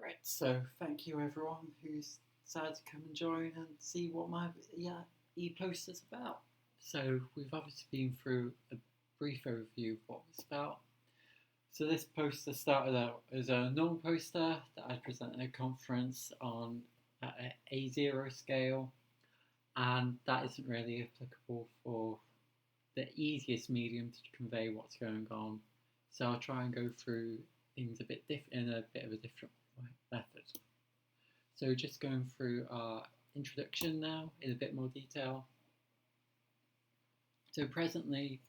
Right, so thank you everyone who's decided to come and join and see what my e-poster's about. So we've obviously been through a brief overview of what it's about. So this poster started out as a normal poster that I presented at a conference on an A0 scale, and that isn't really applicable for the easiest medium to convey what's going on. So I'll try and go through things a bit in a bit of a different method. So just going through our introduction now in a bit more detail. So presently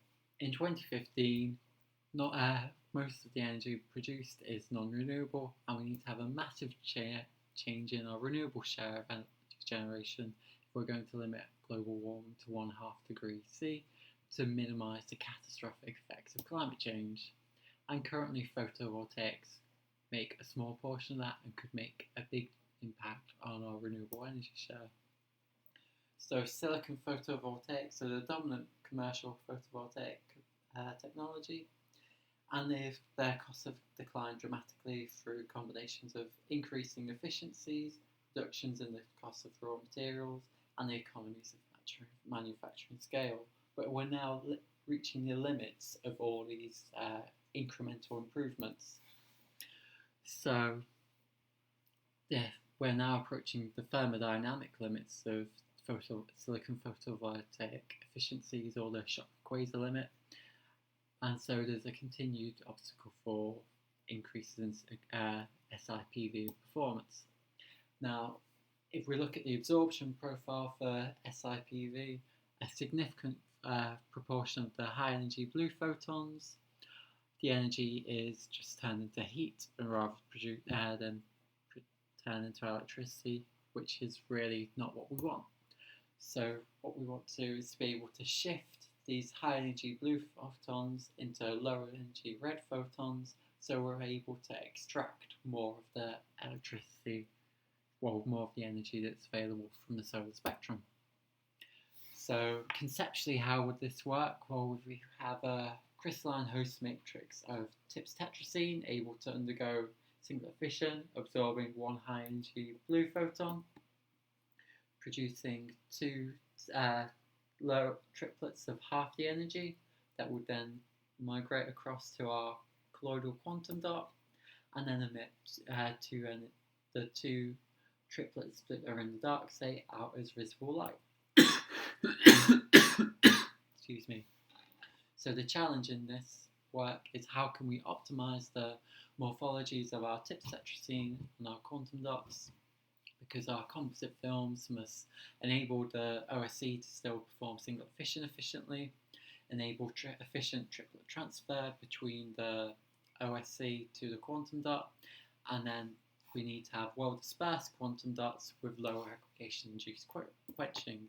in 2015, most of the energy produced is non-renewable, and we need to have a massive change in our renewable share of energy generation if we're going to limit global warming to 1.5 degrees C to minimise the catastrophic effects of climate change. And currently photovoltaics make a small portion of that and could make a big impact on our renewable energy share. So silicon photovoltaics are the dominant commercial photovoltaic technology, and their costs have declined dramatically through combinations of increasing efficiencies, reductions in the cost of raw materials, and the economies of manufacturing scale. But we're now reaching the limits of all these incremental improvements. So we're now approaching the thermodynamic limits of silicon photovoltaic efficiencies, or the Shop-Quasar limit, and so there's a continued obstacle for increases in SiPV performance. Now, if we look at the absorption profile for SiPV, a significant proportion of the high energy blue photons, the energy is just turned into heat and rather than turn into electricity, which is really not what we want. So what we want to do is to be able to shift these high energy blue photons into lower energy red photons, so we're able to extract more of the electricity, more of the energy that's available from the solar spectrum. So conceptually, how would this work? Well, we have a crystalline host matrix of TIPS tetracene able to undergo singlet fission, absorbing one high energy blue photon, producing two low triplets of half the energy that would then migrate across to our colloidal quantum dot and then emit the two triplets that are in the dark state out as visible light. Excuse me. So the challenge in this work is how can we optimize the morphologies of our TIPS tetracene and our quantum dots, because our composite films must enable the OSC to still perform singlet fission efficiently, enable efficient triplet transfer between the OSC to the quantum dot, and then we need to have well-dispersed quantum dots with lower aggregation-induced quenching.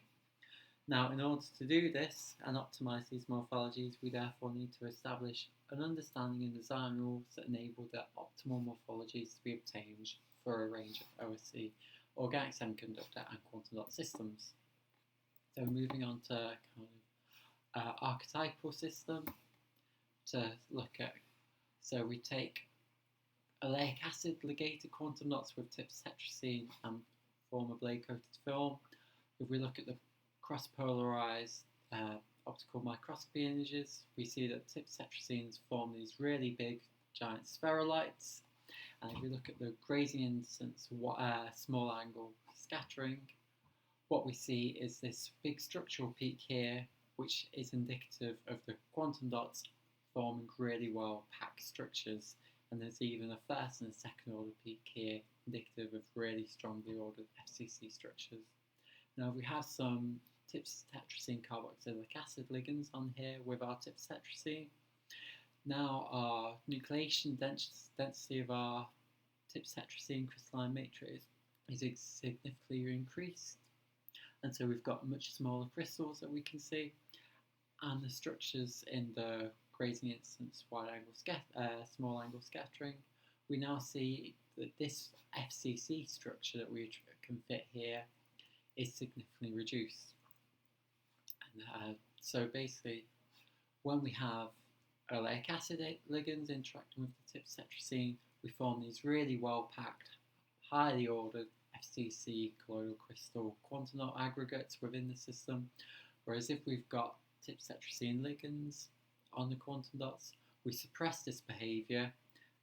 Now, in order to do this and optimize these morphologies, we therefore need to establish an understanding and design rules that enable the optimal morphologies to be obtained for a range of OSC, organic semiconductor and quantum dot systems. So moving on to kind of archetypal system to look at. So we take oleic acid ligated quantum dots with TIPS tetracene and form a blade-coated film. If we look at the cross-polarized optical microscopy images, we see that TIPS tetracenes form these really big giant spherulites. And if we look at the grazing incidence, small angle scattering, what we see is this big structural peak here, which is indicative of the quantum dots forming really well packed structures. And there's even a first and a second order peak here, indicative of really strongly ordered FCC structures. Now we have some TIPS tetracene carboxylic acid ligands on here with our TIPS tetracene. Now our nucleation density of our TIPS tetracene crystalline matrix is significantly increased, and so we've got much smaller crystals that we can see, and the structures in the grazing instance small angle scattering, we now see that this FCC structure that we can fit here is significantly reduced. And so basically, when we have oleic acid ligands interacting with the TIPS tetracene, we form these really well packed highly ordered FCC colloidal crystal quantum dot aggregates within the system, whereas if we've got tip tetracene ligands on the quantum dots, we suppress this behaviour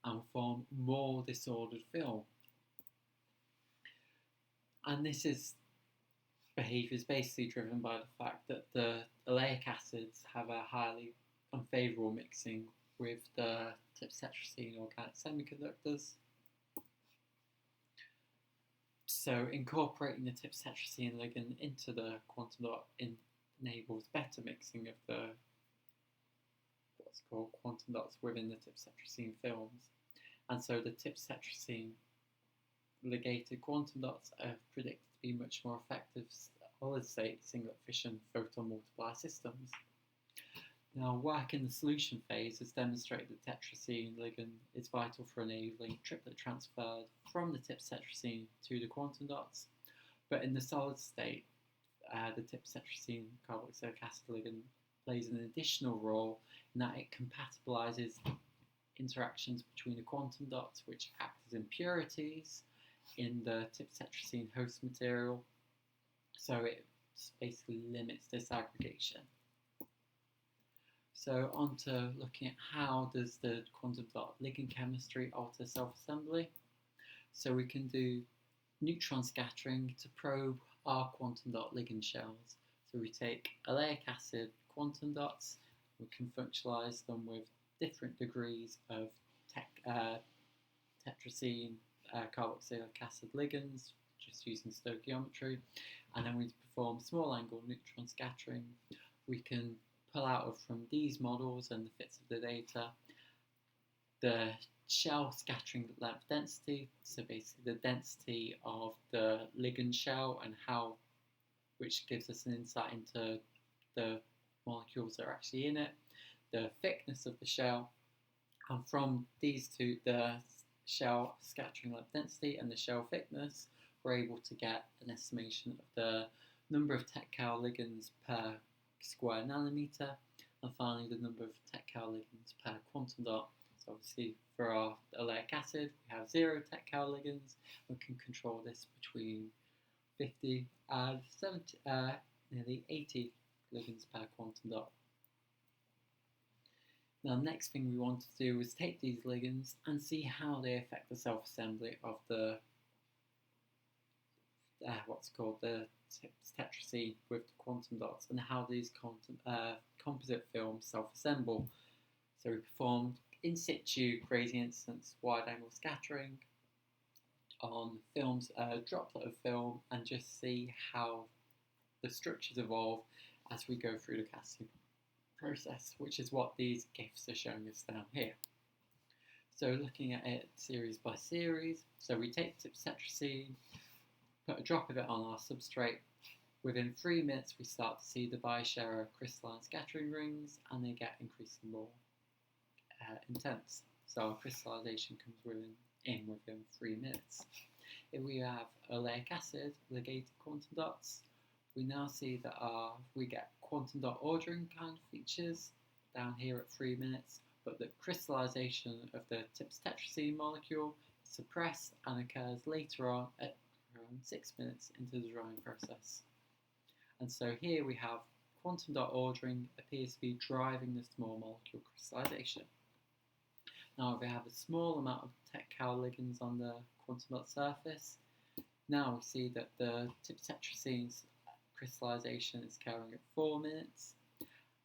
and form more disordered film. And this behaviour is basically driven by the fact that the oleic acids have a highly unfavourable mixing with the tip tetracene organic semiconductors. So incorporating the tip tetracene ligand into the quantum dot enables better mixing of the what's called quantum dots within the tip tetracene films. And so the tip tetracene ligated quantum dots are predicted to be much more effective solid-state singlet fission photon multiply systems. Now, work in the solution phase has demonstrated that tetracene ligand is vital for enabling triplet transfer from the tip tetracene to the quantum dots, but in the solid state, the tip tetracene carboxylic acid ligand plays an additional role in that it compatibilizes interactions between the quantum dots, which act as impurities in the tip tetracene host material, so it basically limits disaggregation. So on to looking at how does the quantum dot ligand chemistry alter self-assembly. So we can do neutron scattering to probe our quantum dot ligand shells. So we take oleic acid quantum dots, we can functionalize them with different degrees of tetracene carboxylic acid ligands, just using stoichiometry, and then we perform small angle neutron scattering. We can pull out from these models and the fits of the data the shell scattering length density, so basically the density of the ligand shell and which gives us an insight into the molecules that are actually in it, the thickness of the shell, and from these two, the shell scattering length density and the shell thickness, we're able to get an estimation of the number of Tech-Cal ligands per square nanometer, and finally the number of Tech-Cal ligands per quantum dot. So obviously for our oleic acid, we have 0 Tech-Cal ligands. We can control this between 50 and 70, nearly 80 ligands per quantum dot. Now, the next thing we want to do is take these ligands and see how they affect the self-assembly of the what's called the tetracene with the quantum dots, and how these composite films self-assemble. So we performed in situ grazing incidence wide-angle scattering on films, droplet of film, and just see how the structures evolve as we go through the casting process, which is what these GIFs are showing us down here. So looking at it series by series, so we take the tetracene, put a drop of it on our substrate. Within 3 minutes, we start to see the bichara crystalline scattering rings, and they get increasingly more intense. So our crystallization comes within 3 minutes. If we have oleic acid ligated quantum dots, we now see that we get quantum dot ordering kind of features down here at 3 minutes, but the crystallization of the TIPS tetracene molecule is suppressed and occurs later on at around 6 minutes into the drying process. And so here we have quantum dot ordering appears to be driving the small molecule crystallization. Now if we have a small amount of Tech-Cal ligands on the quantum dot surface, now we see that the TIPS tetracene's crystallization is occurring at 4 minutes,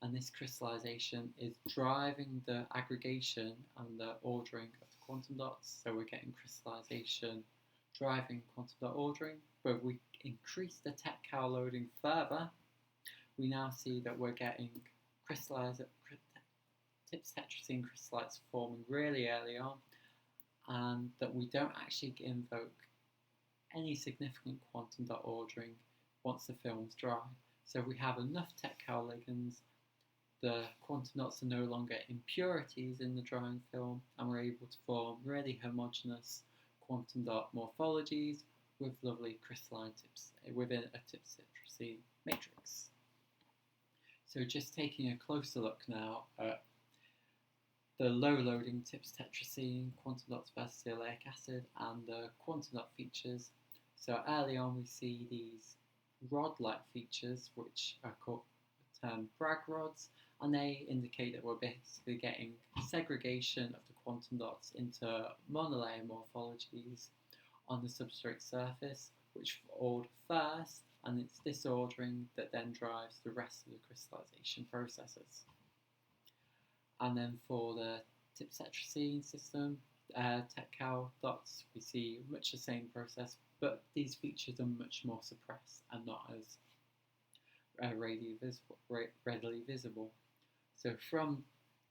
and this crystallization is driving the aggregation and the ordering of the quantum dots. So we're getting crystallization driving quantum dot ordering, but if we increase the Tech-Cal loading further, we now see that we're getting TIPS tetracene crystallites forming really early on, and that we don't actually invoke any significant quantum dot ordering once the film's dry. So if we have enough Tech-Cal ligands, the quantum dots are no longer impurities in the drying film, and we're able to form really homogeneous quantum dot morphologies with lovely crystalline tips within a TIPS tetracene matrix. So just taking a closer look now at the low loading TIPS tetracene, quantum dots versus the oleic acid, and the quantum dot features. So early on we see these rod-like features, which are called termed Bragg rods, and they indicate that we're basically getting segregation of the quantum dots into monolayer morphologies on the substrate surface, which order first, and it's this ordering that then drives the rest of the crystallization processes. And then for the TIPS tetracene system, Tech-Cow dots, we see much the same process, but these features are much more suppressed and not as readily visible. So from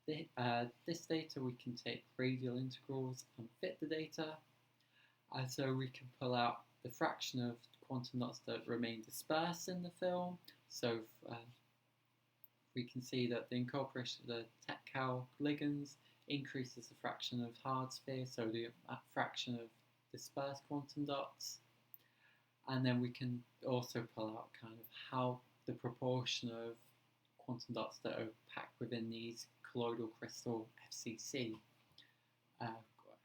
this data, we can take radial integrals and fit the data, and so we can pull out the fraction of quantum dots that remain dispersed in the film. So we can see that the incorporation of the Tech-Cow ligands increases the fraction of hard sphere, so the fraction of dispersed quantum dots. And then we can also pull out kind of how the proportion of quantum dots that are packed within these colloidal crystal FCC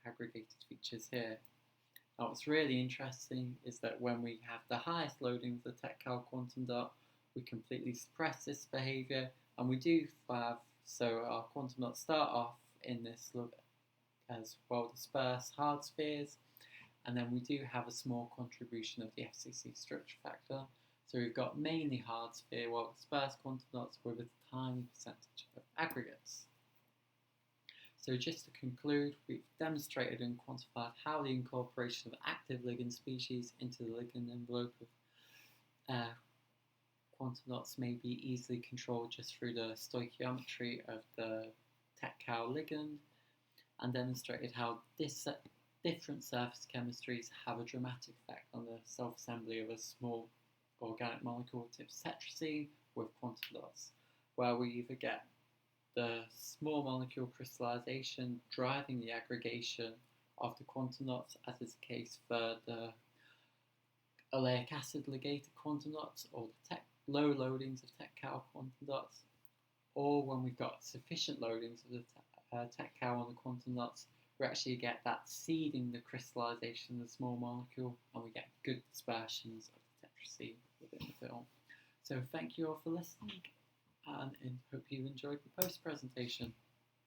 aggregated features here. Now what's really interesting is that when we have the highest loading of the Tech-Cow quantum dot, we completely suppress this behaviour, and we do have, so our quantum dots start off in this as well dispersed hard spheres, and then we do have a small contribution of the FCC structure factor. So we've got mainly hard sphere well dispersed quantum dots with a tiny percentage of aggregates. So just to conclude, we've demonstrated and quantified how the incorporation of active ligand species into the ligand envelope of quantum dots may be easily controlled just through the stoichiometry of the Tech-Cow ligand, and demonstrated how different surface chemistries have a dramatic effect on the self-assembly of a small organic molecule TIPS tetracene with quantum dots, where we either get the small molecule crystallization driving the aggregation of the quantum dots, as is the case for the oleic acid ligated quantum dots, or the low loadings of Tech-Cow quantum dots, or when we've got sufficient loadings of the Tech-Cow on the quantum dots, we actually get that seeding the crystallization of the small molecule, and we get good dispersions of the tetracene within the film. So thank you all for listening, and hope you enjoyed the post presentation.